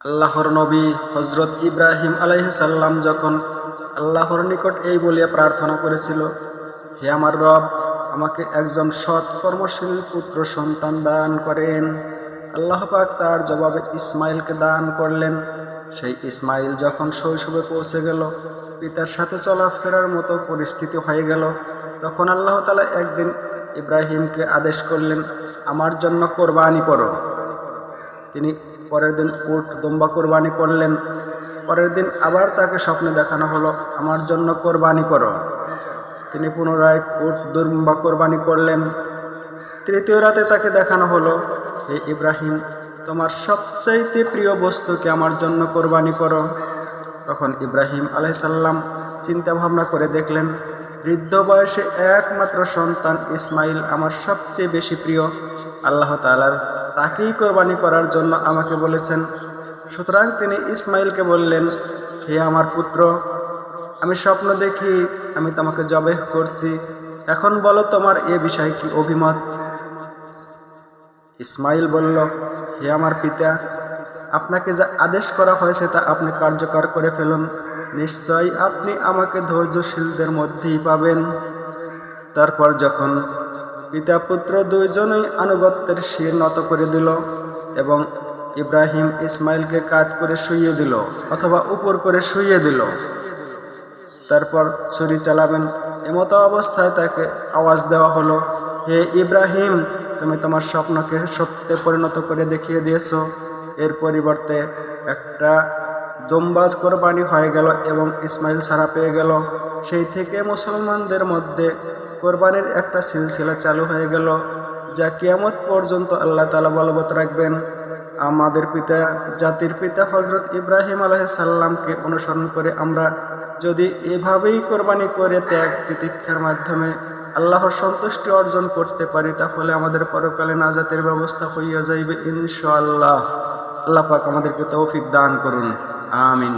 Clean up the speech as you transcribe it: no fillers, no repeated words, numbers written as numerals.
আল্লাহর নবী হযরত ইব্রাহিম আলাইহিস সালাম যখন আল্লাহর নিকট এই বলিয়া প্রার্থনা করেছিল, হে আমার রব, আমাকে একজন সৎ কর্মশীল পুত্র সন্তান দান করেন। আল্লাহ পাক তার জবাবে ইসমাইলকে দান করলেন। সেই ইসমাইল যখন শৈশবে পৌঁছে গেল, পিতার সাথে চলাফেরার মতো পরিস্থিতি হয়ে গেল, তখন আল্লাহ তাআলা একদিন ইব্রাহিমকে আদেশ করলেন, আমার জন্য কোরবানি করো। তিনি পরের দিন উট দুম্বা কোরবানি করলেন। পরের দিন আবার তাকে স্বপ্নে দেখানো হলো, আমার জন্য কোরবানি করো। তিনি পুনরায় উট দুম্বা কোরবানি করলেন। তৃতীয় রাতে তাকে দেখানো হলো, হে ইব্রাহিম, তোমার সবচাইতে প্রিয় বস্তুকে আমার জন্য কোরবানি করো। তখন ইব্রাহিম আলাইহিস সালাম চিন্তা ভাবনা করে দেখলেন, বৃদ্ধ বয়সে একমাত্র সন্তান ইসমাইল আমার সবচেয়ে বেশি প্রিয়। আল্লাহ তাআলা তাকেই কোরবানি করার জন্য আমাকে বলেছেন। সুতরাং তিনি ইসমাইলকে বললেন, হে আমার পুত্র, আমি স্বপ্ন দেখি আমি তোমাকে জবেহ করছি, এখন বলো তোমার এ বিষয়ে কি অভিমত। ইসমাইল বলল, হে আমার পিতা, আপনাকে যা আদেশ করা হয়েছে তা আপনি কার্যকর করে ফেলুন, নিশ্চয়ই আপনি আমাকে ধৈর্যশীলদের মধ্যেই পাবেন। তারপর যখন পিতা পুত্র দুইজনই আনুগত্যের শির নত করে দিল এবং ইব্রাহিম ইসমাইলকে কাত করে শুইয়ে দিল অথবা উপর করে শুইয়ে দিল, তারপর ছুরি চালাবেন এমতো অবস্থায় তাকে আওয়াজ দেওয়া হলো, হে ইব্রাহিম, তুমি তোমার স্বপ্নকে সত্যে পরিণত করে দেখিয়ে দিয়েছ। এর পরিবর্তে একটা দুম্বা কোরবানি হয়ে গেল এবং ইসমাইল ছাড়া পেয়ে গেল। সেই থেকে মুসলমানদের মধ্যে কোরবানির একটা সিলসিলা চালু হয়ে গেল, যা কিয়ামত পর্যন্ত আল্লাহ তাআলা বলবৎ রাখবেন। আমাদের পিতা, জাতির পিতা হযরত ইব্রাহিম আলাইহিস সালামকে অনুসরণ করে আমরা যদি এভাবেই কোরবানি করে ত্যাগ তিতিক্ষার মাধ্যমে আল্লাহর সন্তুষ্টি অর্জন করতে পারি, তাহলে আমাদের পরকালে নাজাতের ব্যবস্থা হইয়া যাইবে ইনশাআল্লাহ। আল্লাহ পাক আমাদেরকে তৌফিক দান করুন, আমিন।